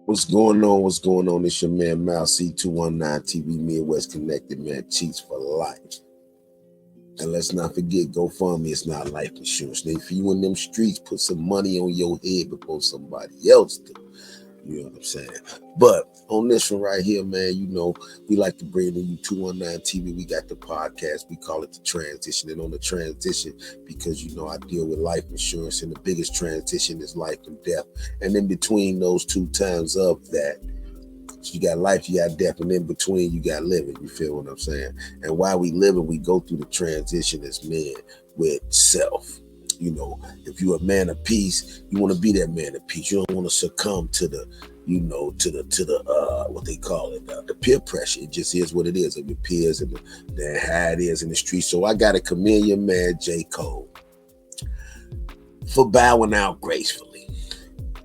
What's going on? What's going on? It's your man Mal C219 TV Midwest Connected, man. Cheats for life. And let's not forget, GoFundMe is not life insurance. Now, if you in them streets, put some money on your head before somebody else do. You know what I'm saying? But on this one right here, man, you know, we like to bring to you 219 TV. We got the podcast. We call it the transition. And on the transition, because, you know, I deal with life insurance, and the biggest transition is life and death. And in between those two times of that, you got life, you got death, and in between you got living. You feel what I'm saying? And while we living, we go through the transition as men with self. You know, if you're a man of peace, you want to be that man of peace. You don't want to succumb to the, you know, to the what they call it, the peer pressure. It just is what it is of your peers and the how it is in the street. So I got to commend your man J. Cole for bowing out gracefully.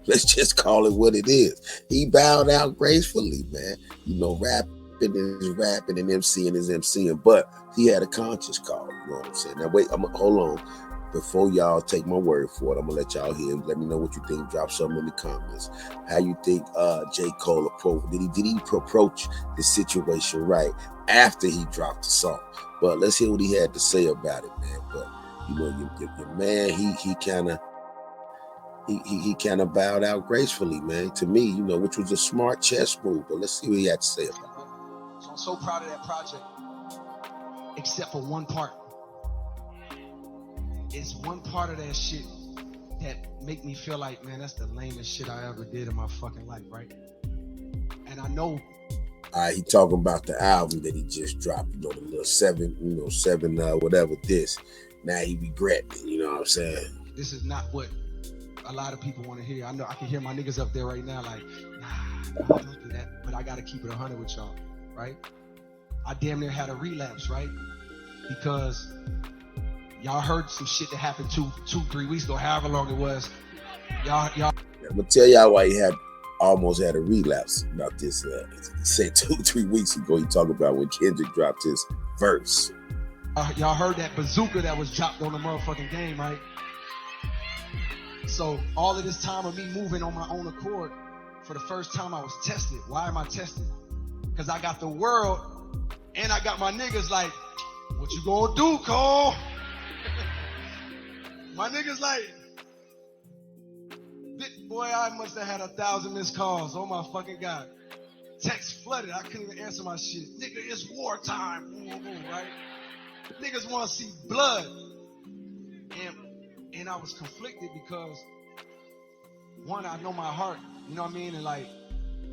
Let's just call it what it is. He bowed out gracefully, man. You know, rapping is rapping and MCing is MCing, but he had a conscious call. You know what I'm saying? Now, wait, hold on. Before y'all take my word for it, I'm gonna let y'all hear. Let me know what you think. Drop something in the comments. How you think J. Cole approached? Did he approach the situation right after he dropped the song? But let's hear what he had to say about it, man. But you know, your man, he kind of. He kind of bowed out gracefully, man, to me, you know, which was a smart chess move. But let's see what he had to say about it. So I'm so proud of that project, except for one part. It's one part of that shit that make me feel like, man, that's the lamest shit I ever did in my fucking life, right? And I know. He talking about the album that he just dropped, you know, the little seven, whatever this. Now he regretting it, you know what I'm saying? This is not what a lot of people want to hear. I know I can hear my niggas up there right now like, nah, don't do that. But I got to keep it 100 with y'all, right? I damn near had a relapse, right? Because y'all heard some shit that happened 2-3 weeks ago, however long it was. Y'all. I'm gonna tell y'all why he almost had a relapse about this. He said 2-3 weeks ago. He talked about when Kendrick dropped his verse. Y'all heard that bazooka that was dropped on the motherfucking game, right? So all of this time of me moving on my own accord, for the first time I was tested. Why am I tested? Because I got the world and I got my niggas like, what you gonna do, Cole? My niggas like, boy, I must have had 1,000 missed calls. Oh my fucking God. Text flooded. I couldn't even answer my shit. Nigga, it's wartime. Right? Niggas want to see blood. And I was conflicted because, one, I know my heart, you know what I mean? And like,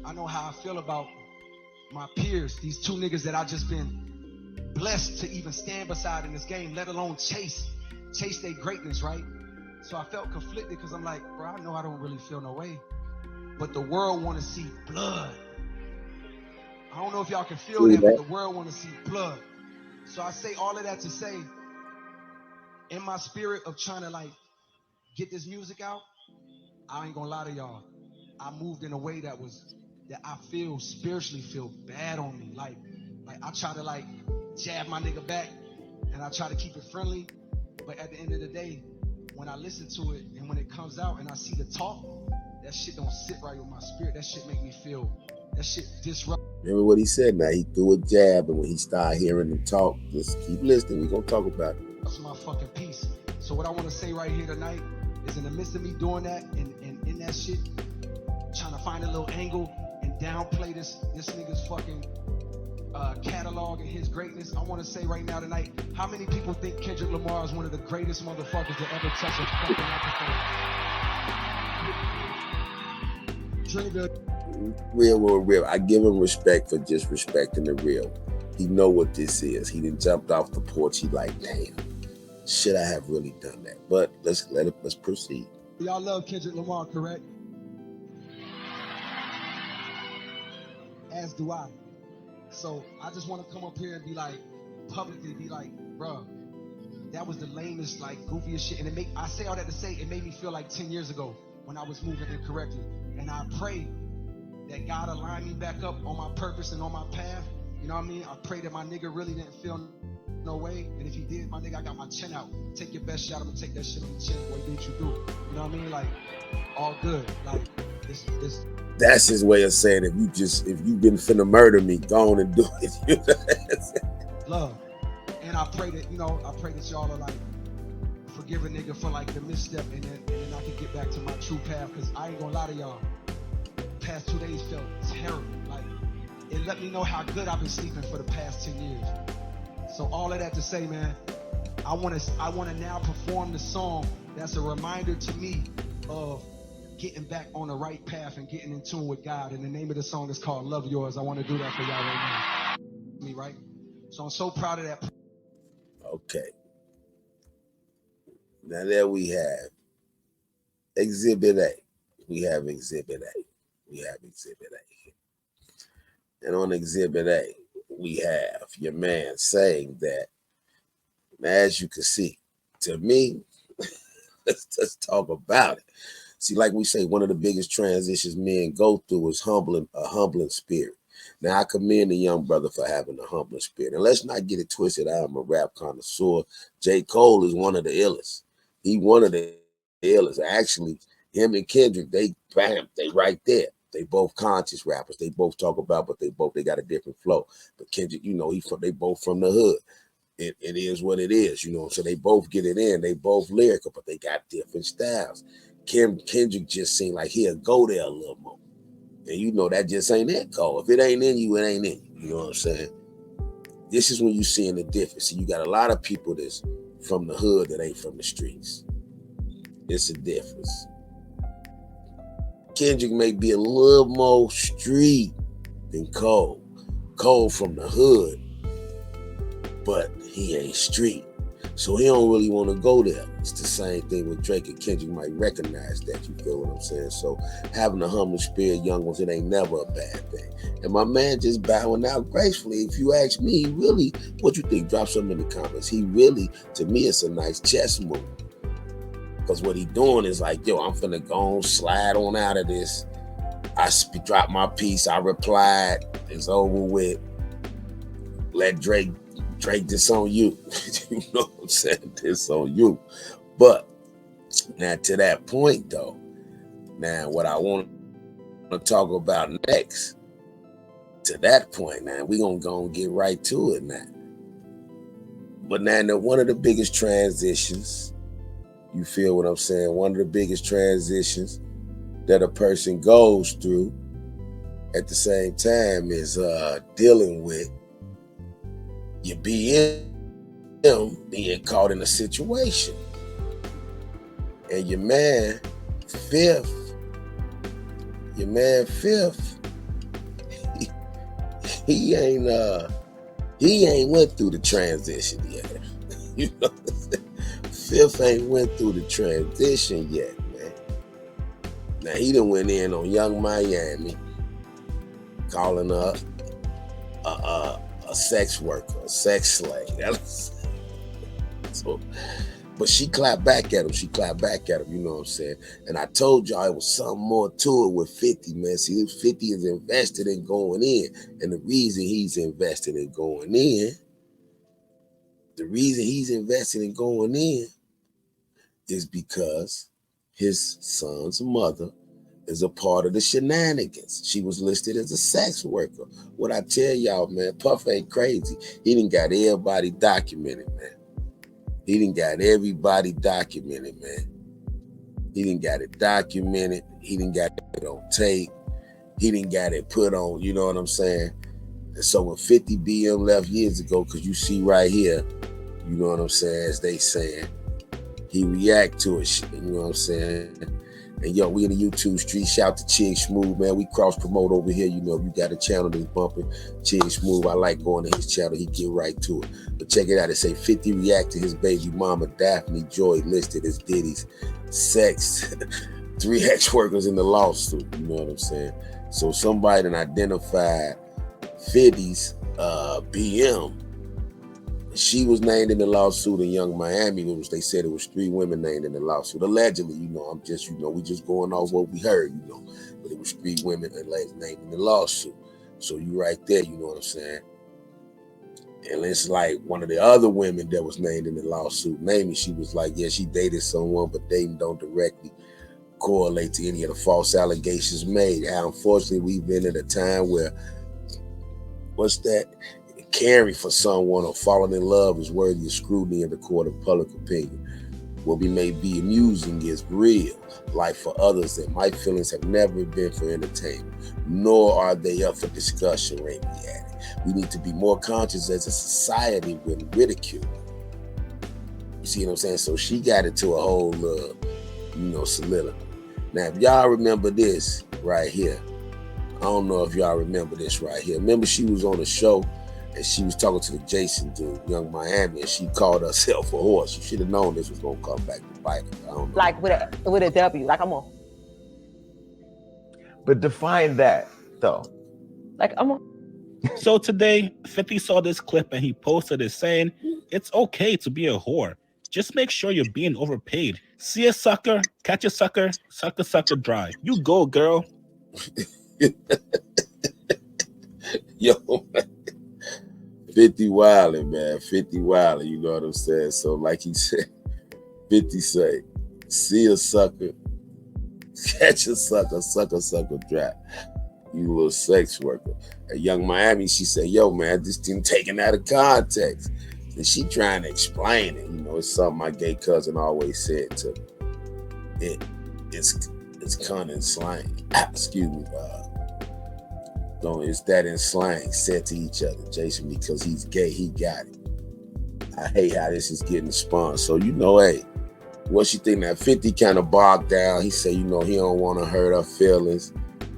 I know how I feel about my peers, these two niggas that I just been blessed to even stand beside in this game, let alone chase their greatness, right? So I felt conflicted because I'm like, bro, I know I don't really feel no way, but the world want to see blood. I don't know if y'all can feel that, but the world want to see blood. So I say all of that to say, in my spirit of trying to like get this music out, I ain't gonna lie to y'all, I moved in a way that I feel spiritually feel bad on me. Like I try to like jab my nigga back and I try to keep it friendly. But at the end of the day, when I listen to it and when it comes out and I see the talk, that shit don't sit right with my spirit. That shit make me feel, that shit disrupt. Remember what he said now? He threw a jab, and when he started hearing him talk, just keep listening. We're gonna talk about it. That's my fucking piece. So what I want to say right here tonight is, in the midst of me doing that and in that shit, trying to find a little angle and downplay this nigga's fucking catalog and his greatness, I want to say right now tonight, how many people think Kendrick Lamar is one of the greatest motherfuckers to ever touch a fucking microphone? Trigger. Real. I give him respect for just respecting the real. He know what this is. He didn't jumped off the porch. He like, damn, should I have really done that? But let's proceed. Y'all love Kendrick Lamar, correct? As do I. So I just want to come up here and be like, publicly be like, bro, that was the lamest, like goofiest shit. And I say all that to say, it made me feel like 10 years ago when I was moving incorrectly. And I pray that God align me back up on my purpose and on my path. You know what I mean? I pray that my nigga really didn't feel no way. And if he did, my nigga, I got my chin out. Take your best shot. I'm gonna take that shit on the chin. What did you do? You know what I mean? Like, all good. Like, It's That's his way of saying if you been finna murder me, go on and do it. You know? love. And I pray that, I pray that y'all are like, forgive a nigga for like the misstep, and then I can get back to my true path. Cause I ain't gonna lie to y'all. Past 2 days felt terrible. Like, it let me know how good I've been sleeping for the past 10 years. So all of that to say, man, I wanna now perform the song that's a reminder to me of getting back on the right path and getting in tune with God. And the name of the song is called Love Yours. I want to do that for y'all right now. Me, right? So I'm so proud of that. Okay. Now there we have Exhibit A. We have Exhibit A. We have Exhibit A. And on Exhibit A, we have your man saying that, as you can see, to me, let's talk about it. See, like we say, one of the biggest transitions men go through is a humbling spirit. Now, I commend the young brother for having a humbling spirit. And let's not get it twisted. I'm a rap connoisseur. J. Cole is one of the illest. He one of the illest. Actually, him and Kendrick, they right there. They both conscious rappers. They both talk about, but they got a different flow. But Kendrick, they both from the hood. It is what it is, So they both get it in. They both lyrical, but they got different styles. Kendrick just seemed like he'll go there a little more. And that just ain't it, Cole. If it ain't in you, it ain't in you. You know what I'm saying? This is when you seeing the difference. So you got a lot of people that's from the hood that ain't from the streets. It's a difference. Kendrick may be a little more street than Cole. Cole from the hood, but he ain't street. So he don't really want to go there. It's the same thing with Drake and Kendrick might recognize that. You feel what I'm saying? So having a humble spirit, young ones, it ain't never a bad thing. And my man just bowing out gracefully. If you ask me, he really, what you think? Drop something in the comments. He really, to me, it's a nice chess move. Because what he doing is like, yo, I'm finna go on, slide on out of this. I drop my piece. I replied. It's over with. Let Drake, this on you. You know what I'm saying? This on you. But now to that point, though, now what I want to talk about next, to that point, now we gonna go and get right to it now. But now one of the biggest transitions, you feel what I'm saying? One of the biggest transitions that a person goes through at the same time is dealing with your BM being caught in a situation. And your man Fifth, he ain't went through the transition yet. You know what I'm saying? Fifth ain't went through the transition yet, man. Now he done went in on Young Miami, calling her a sex worker, a sex slave. So, but she clapped back at him. You know what I'm saying? And I told y'all it was something more to it with 50, man. See, 50 is invested in going in. And the reason he's invested in going in is because his son's mother is a part of the shenanigans. She was listed as a sex worker. What I tell y'all, man, Puff ain't crazy. He done got everybody documented, man. He done got everybody documented, man. He done got it documented. He done got it on tape. He done got it put on, you know what I'm saying? And so when 50 BM left years ago, because you see right here, you know what I'm saying, as they saying, he react to it, you know what I'm saying? And yo, we in the YouTube street. Shout to Chig Smooth, man. We cross promote over here. You know, you got a channel that's bumping. Chig Smooth, I like going to his channel. He get right to it. But check it out. It say 50 react to his baby mama, Daphne Joy, listed as Diddy's sex. 3 ex-workers in the lawsuit. You know what I'm saying? So somebody done identified 50's BM. She was named in the lawsuit in Young Miami, which they said it was 3 women named in the lawsuit. Allegedly, we just going off what we heard, but it was 3 women named in the lawsuit. So you right there, you know what I'm saying? And it's like one of the other women that was named in the lawsuit, Mamie, she was like, yeah, she dated someone, but dating don't directly correlate to any of the false allegations made. How unfortunately we've been at a time where, what's that? Caring for someone or falling in love is worthy of scrutiny in the court of public opinion. What we may be amusing is real life for others, that my feelings have never been for entertainment, nor are they up for discussion or added. We need to be more conscious as a society when ridiculed. You see what I'm saying? So she got into a whole, soliloquy. Now, if y'all remember this right here, I don't know if y'all remember this right here. Remember she was on a show and she was talking to the Jason dude, Young Miami, and she called herself a horse. You should have known this was gonna come back to bite her. I don't know. Like with a W, like I'm on. But define that though. Like I'm on. So today, 50 saw this clip and he posted it saying, it's okay to be a whore. Just make sure you're being overpaid. See a sucker, catch a sucker, suck a sucker dry. You go, girl. Yo, man. 50 wildin', man. 50 wildin', you know what I'm saying? So like he said, 50 say, see a sucker, catch a sucker, suck a sucker dry. You little sex worker. At Young Miami, she said, yo, man, this thing taken out of context. And she trying to explain it. You know, it's something my gay cousin always said to me. It's kind of in slang. Excuse me. It's that in slang, said to each other. Jason, because he's gay, he got it. I hate how this is getting spun. So, hey, what she think that 50 kind of bogged down. He said, he don't want to hurt her feelings.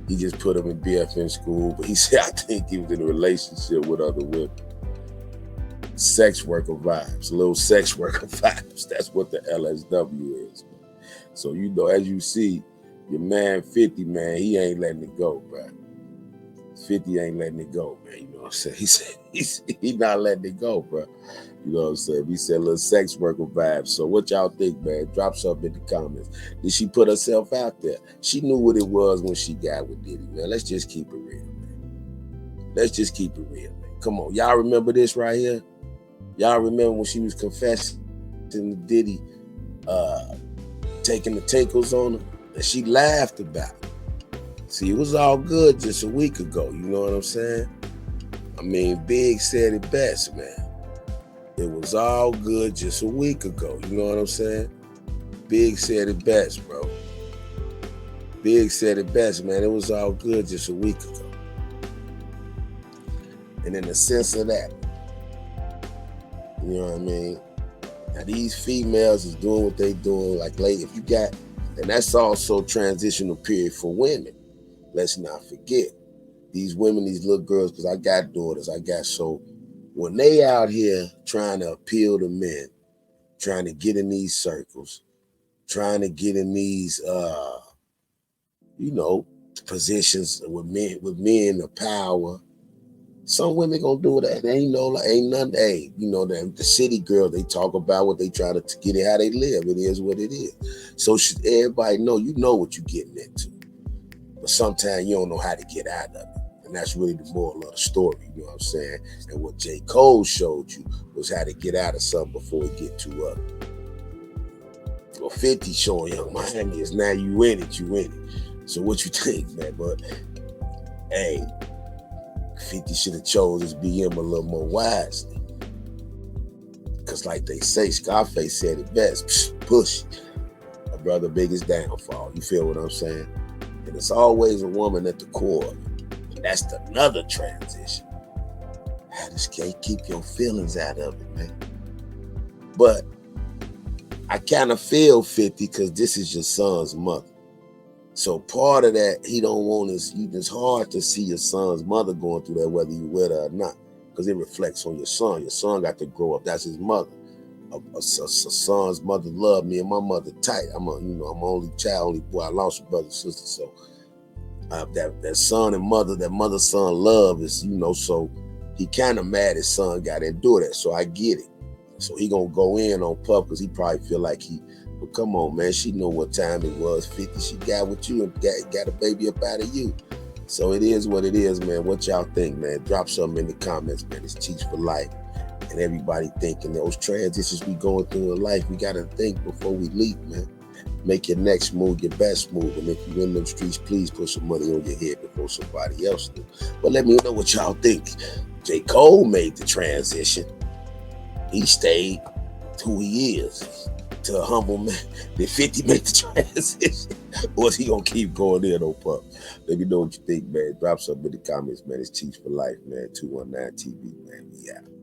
He just put him in BFN school. But he said, I think he was in a relationship with other women. Sex worker vibes, little sex worker vibes. That's what the LSW is. So, as you see, your man 50, man, he ain't letting it go, bro. 50 ain't letting it go, man. You know what I'm saying? He said he not letting it go, bro. You know what I'm saying? He said little sex worker vibes. So what y'all think, man? Drop something in the comments. Did she put herself out there? She knew what it was when she got with Diddy, man. Let's just keep it real, man. Let's just keep it real, man. Come on. Y'all remember this right here? Y'all remember when she was confessing to Diddy taking the tinkles on her? And she laughed about it. See, it was all good just a week ago. You know what I'm saying? I mean, Big said it best, man. It was all good just a week ago. You know what I'm saying? Big said it best, bro. Big said it best, man. It was all good just a week ago. And in the sense of that, you know what I mean? Now, these females is doing what they doing. Like, if you got, and that's also transitional period for women. Let's not forget. These women, these little girls, because I got daughters, so when they out here trying to appeal to men, trying to get in these circles, trying to get in these, positions with men of power, some women gonna do it. Ain't nothing. Hey, the city girl, they talk about what they try to get it, how they live. It is what it is. So should everybody know, what you're getting into. But sometimes you don't know how to get out of it. And that's really the moral of the story, you know what I'm saying? And what J. Cole showed you was how to get out of something before it get too ugly. Well, 50 showing Young Miami is now you in it. So what you think, man? But, hey, 50 should have chose his BM a little more wisely. Because like they say, Scarface said it best, push a brother biggest downfall. You feel what I'm saying? And it's always a woman at the core of it. And that's another transition. I just can't keep your feelings out of it, man. But I kind of feel 50 because this is your son's mother. So part of that, he don't want is, it's hard to see your son's mother going through that, whether you with her or not, because it reflects on your son. Your son got to grow up. That's his mother. A son's mother loved me and my mother tight. I'm only child, only boy. I lost a brother and sister. So that son and mother, that mother-son love is, so he kind of mad his son got to endure that. So I get it. So he gonna go in on Puff because he probably feel like but come on, man. She know what time it was. 50, she got with you and got a baby up out of you. So it is what it is, man. What y'all think, man? Drop something in the comments, man. It's Cheats for Life. And everybody thinking those transitions we going through in life, we got to think before we leap, man. Make your next move your best move. And if you in them streets, please put some money on your head before somebody else do. But let me know what y'all think. J. Cole made the transition. He stayed who he is to a humble man. Did 50 make the transition? Or is he gonna keep going in on Puff? Let me know what you think, man. Drop something in the comments, man. It's Cheats for Life, man. 219 TV, man. We out.